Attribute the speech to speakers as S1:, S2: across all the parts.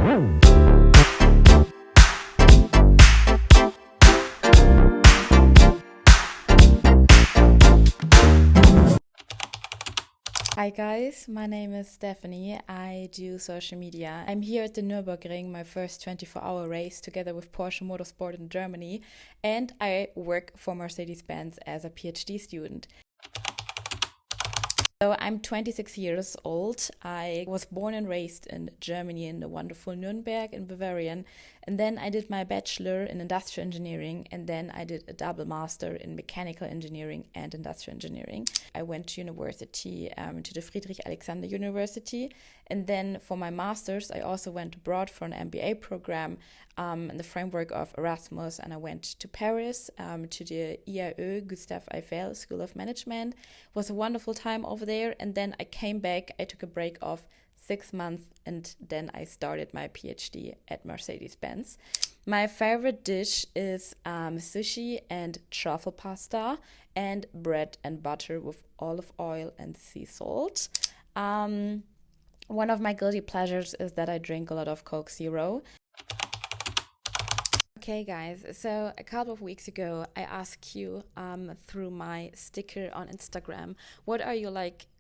S1: Hi guys, my name is Stephanie. I do social media. I'm here at the Nürburgring, my first 24-hour race together with Porsche Motorsport in Germany, and I work for Mercedes-Benz as a PhD student. So I'm 26 years old. I was born and raised in Germany in the wonderful Nuremberg in Bavarian. And then I did my bachelor in industrial engineering, and then I did a double master in mechanical engineering and industrial engineering. I went to university, to the Friedrich Alexander University. And then for my master's, I also went abroad for an MBA program in the framework of Erasmus. And I went to Paris, to the IAE Gustave Eiffel School of Management. It was a wonderful time over there. And then I came back. I took a break of 6 months, and then I started my PhD at Mercedes-Benz. My favorite dish is sushi and truffle pasta and bread and butter with olive oil and sea salt. One of my guilty pleasures is that I drink a lot of Coke Zero. Okay, guys, so a couple of weeks ago, I asked you through my sticker on Instagram, what are your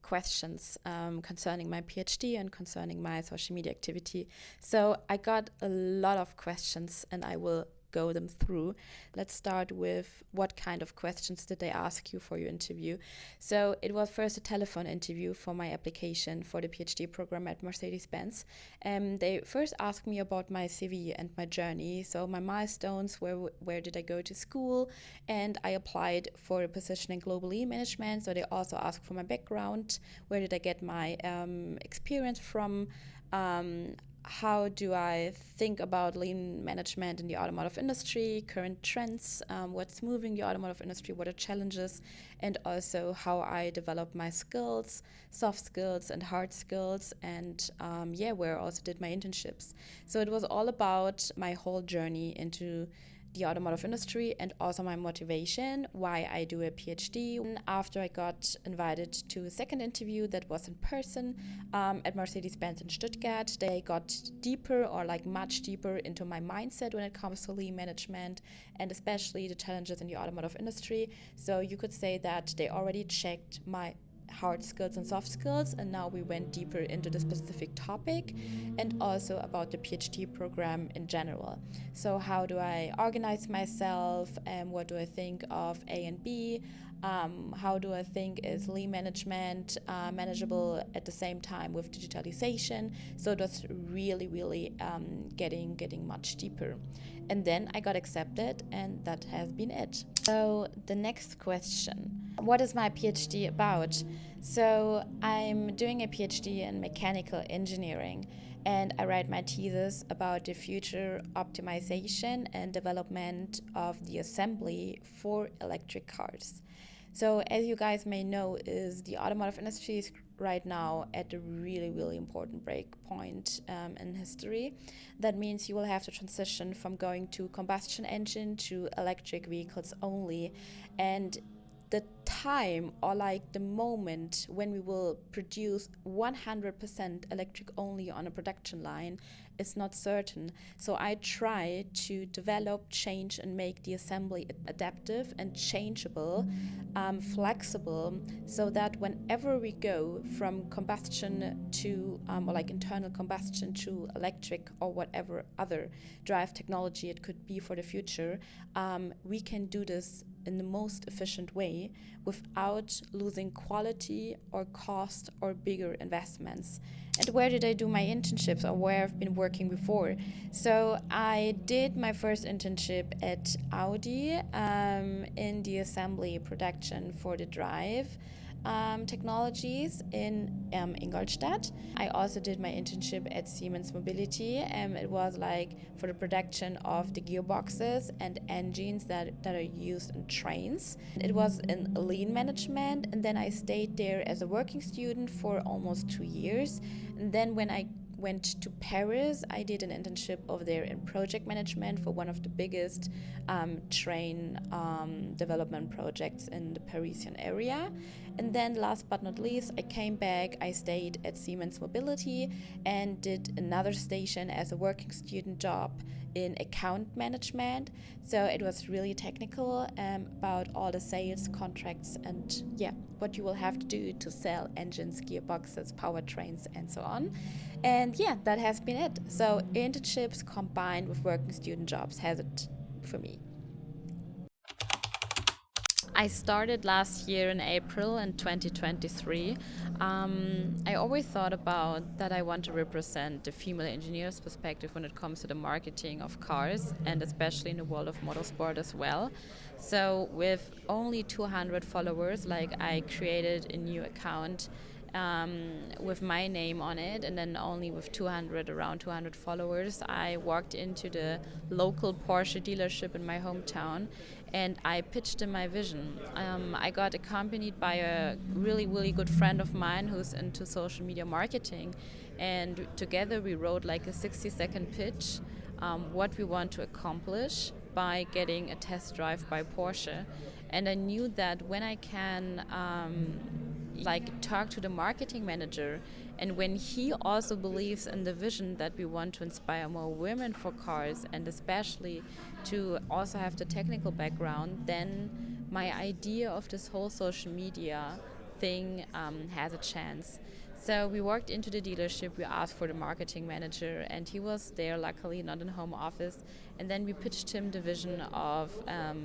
S1: questions concerning my PhD and concerning my social media activity. So I got a lot of questions and I will go them through. Let's start with what kind of questions did they ask you for your interview. So it was first a telephone interview for my application for the PhD program at Mercedes-Benz. They first asked me about my CV and my journey, so my milestones, where did I go to school, and I applied for a position in global lean management. So they also asked for my background, where did I get my experience from, how do I think about lean management in the automotive industry, current trends, what's moving the automotive industry, what are challenges, and also how I develop my skills, soft skills and hard skills, and where I also did my internships. So it was all about my whole journey into the automotive industry and also my motivation, why I do a PhD. And after I got invited to a second interview that was in person at Mercedes-Benz in Stuttgart, they got deeper or much deeper into my mindset when it comes to lean management and especially the challenges in the automotive industry. So you could say that they already checked my hard skills and soft skills, and now we went deeper into the specific topic and also about the PhD program in general. So how do I organize myself, and what do I think of A and B, how do I think is lean management manageable at the same time with digitalization. So it was really getting much deeper. And then I got accepted, and that has been it. So the next question, what is my PhD about? So I'm doing a PhD in mechanical engineering, and I write my thesis about the future optimization and development of the assembly for electric cars. So as you guys may know, is the automotive industry is right now at a really important break point in history. That means you will have to transition from going to combustion engine to electric vehicles only, and the time or the moment when we will produce 100% electric only on a production line is not certain. So I try to develop, change, and make the assembly adaptive and changeable, flexible, so that whenever we go from combustion to internal combustion to electric or whatever other drive technology it could be for the future, we can do this in the most efficient way without losing quality or cost or bigger investments. And where did I do my internships, or where I've been working before? So I did my first internship at Audi in the assembly production for the drive technologies in Ingolstadt. I also did my internship at Siemens Mobility. It was for the production of the gearboxes and engines that are used in trains. It was in lean management, and then I stayed there as a working student for almost 2 years. And then when I went to Paris. I did an internship over there in project management for one of the biggest train development projects in the Parisian area. And then last but not least, I came back. I stayed at Siemens Mobility and did another station as a working student job in account management. So it was really technical about all the sales contracts and what you will have to do to sell engines, gearboxes, powertrains, and so on. And that has been it. So internships combined with working student jobs has it for me. I started last year in April in 2023. I always thought about that I want to represent the female engineer's perspective when it comes to the marketing of cars, and especially in the world of motorsport as well. So with only 200 followers, I created a new account with my name on it, and then only with around 200 followers, I walked into the local Porsche dealership in my hometown and I pitched in my vision. I got accompanied by a really, really good friend of mine who's into social media marketing, and together we wrote a 60-second pitch, what we want to accomplish by getting a test drive by Porsche. And I knew that when I can talk to the marketing manager, and when he also believes in the vision that we want to inspire more women for cars, and especially to also have the technical background, then my idea of this whole social media thing has a chance. So we walked into the dealership, we asked for the marketing manager, and he was there, luckily not in home office. And then we pitched him the vision of,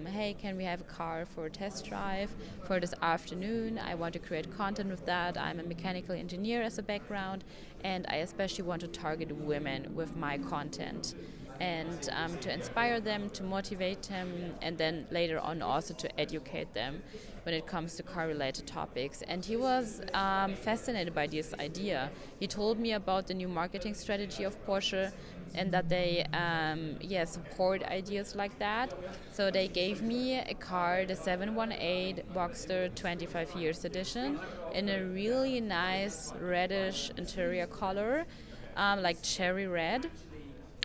S1: hey, can we have a car for a test drive for this afternoon? I want to create content with that. I'm a mechanical engineer as a background, and I especially want to target women with my content. And to inspire them, to motivate them, and then later on also to educate them when it comes to car-related topics. And he was fascinated by this idea. He told me about the new marketing strategy of Porsche, and that they support ideas like that. So they gave me a car, the 718 Boxster 25 years edition, in a really nice reddish interior color, like cherry red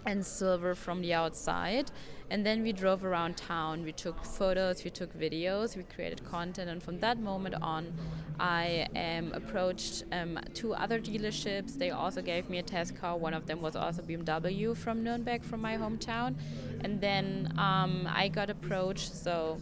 S1: and silver from the outside. And then we drove around town, we took photos, we took videos, we created content, and from that moment on I approached 2 other dealerships. They also gave me a test car. One of them was also BMW from Nuremberg, from my hometown. And then I got approached, so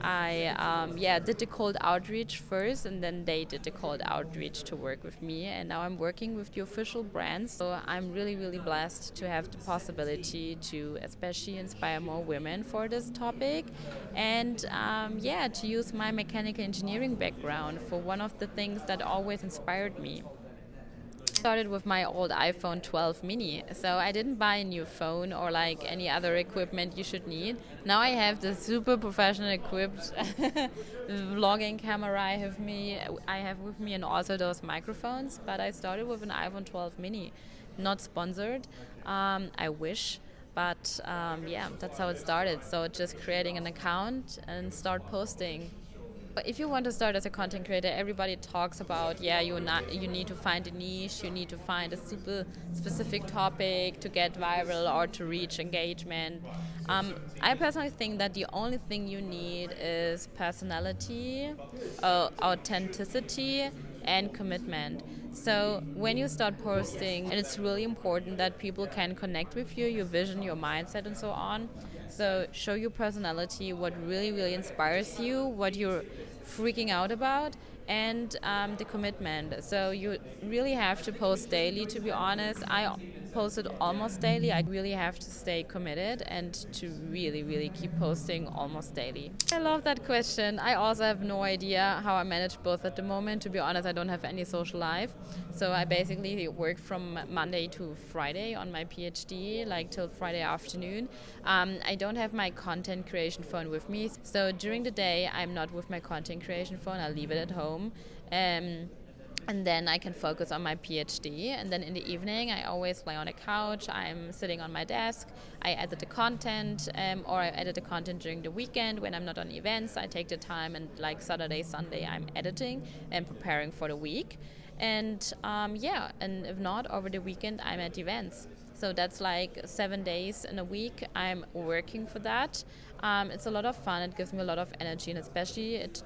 S1: I did the cold outreach first, and then they did the cold outreach to work with me. And now I'm working with the official brands, so I'm really, really blessed to have the possibility to especially inspire more women for this topic, and to use my mechanical engineering background for one of the things that always inspired me. Started with my old iPhone 12 mini, so I didn't buy a new phone or any other equipment you should need. Now I have the super professional equipped vlogging camera I have with me, and also those microphones. But I started with an iPhone 12 mini, not sponsored. I wish. But that's how it started. So just creating an account and start posting. If you want to start as a content creator, everybody talks about, you need to find a niche, you need to find a super specific topic to get viral or to reach engagement. I personally think that the only thing you need is personality, authenticity, and commitment. So when you start posting, and it's really important that people can connect with you, your vision, your mindset, and so on. So show your personality, what really, really inspires you, what you're freaking out about, and the commitment. So you really have to post daily, to be honest. I posted almost daily. I really have to stay committed and to really, really keep posting almost daily. I love that question. I also have no idea how I manage both at the moment. To be honest, I don't have any social life. So I basically work from Monday to Friday on my PhD, till Friday afternoon. I don't have my content creation phone with me. So during the day, I'm not with my content creation phone. I leave it at home. And then I can focus on my PhD. And then in the evening, I always lay on a couch. I'm sitting on my desk. I edit the content, or I edit the content during the weekend when I'm not on events. I take the time, and Saturday, Sunday, I'm editing and preparing for the week. And yeah, and if not, over the weekend I'm at events. So that's like 7 days in a week. I'm working for that. It's a lot of fun. It gives me a lot of energy, and especially it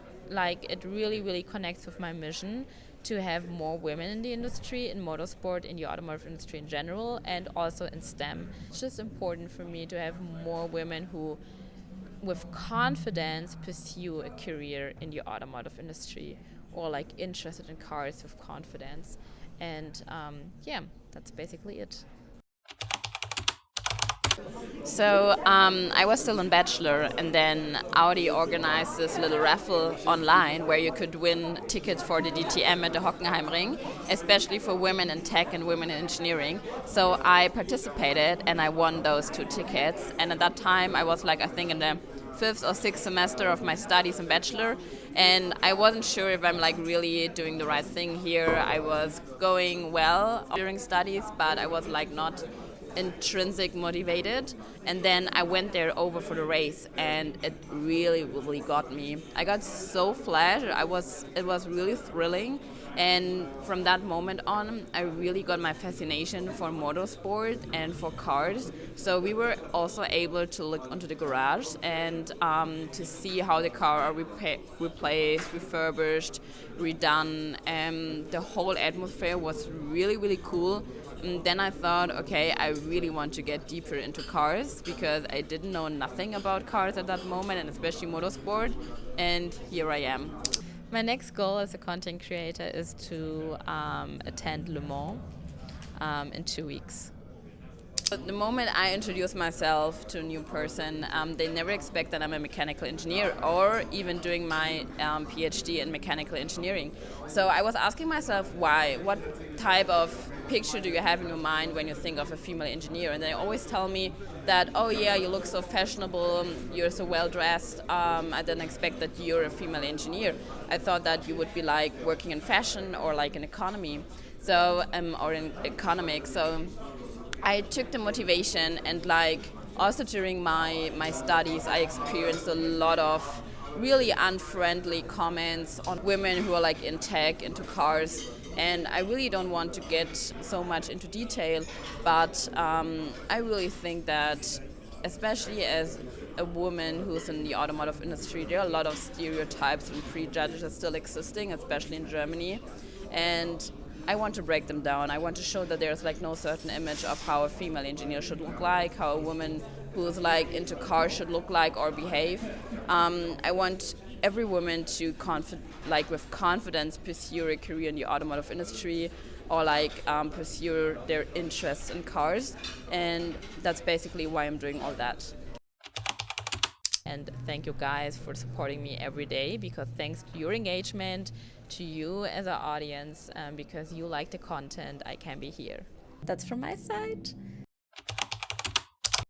S1: really, really connects with my mission to have more women in the industry, in motorsport, in the automotive industry in general, and also in STEM. It's just important for me to have more women who, with confidence, pursue a career in the automotive industry, or like interested in cars with confidence. And yeah, that's basically it. So I was still in bachelor, and then Audi organized this little raffle online where you could win tickets for the DTM at the Hockenheimring, especially for women in tech and women in engineering. So I participated and I won those 2 tickets. And at that time I was like, I think in the 5th or 6th semester of my studies in bachelor, and I wasn't sure if I'm like really doing the right thing here. I was going well during studies, but I was like not intrinsic motivated. And then I went there over for the race, and it really, really got me. I got so flashed. It was really thrilling. And from that moment on, I really got my fascination for motorsport and for cars. So we were also able to look onto the garage and to see how the car are replaced, refurbished, redone. And the whole atmosphere was really, really cool. And then I thought, okay, I really want to get deeper into cars because I didn't know nothing about cars at that moment, and especially motorsport. And here I am. My next goal as a content creator is to attend Le Mans in 2 weeks. The moment I introduce myself to a new person, they never expect that I'm a mechanical engineer or even doing my PhD in mechanical engineering. So I was asking myself why, what type of picture do you have in your mind when you think of a female engineer? And they always tell me that, oh yeah, you look so fashionable, you're so well dressed, I didn't expect that you're a female engineer. I thought that you would be like working in fashion or like in economy, so or in economics. So I took the motivation, and like also during my studies I experienced a lot of really unfriendly comments on women who are like in tech, into cars, and I really don't want to get so much into detail, but I really think that especially as a woman who's in the automotive industry, there are a lot of stereotypes and prejudices still existing, especially in Germany, and I want to break them down. I want to show that there's like no certain image of how a female engineer should look like, how a woman who's like into cars should look like or behave. I want every woman to with confidence pursue a career in the automotive industry, or like pursue their interests in cars, and that's basically why I'm doing all that. And thank you guys for supporting me every day, because thanks to your engagement, to you as an audience, because you like the content, I can be here. That's from my side.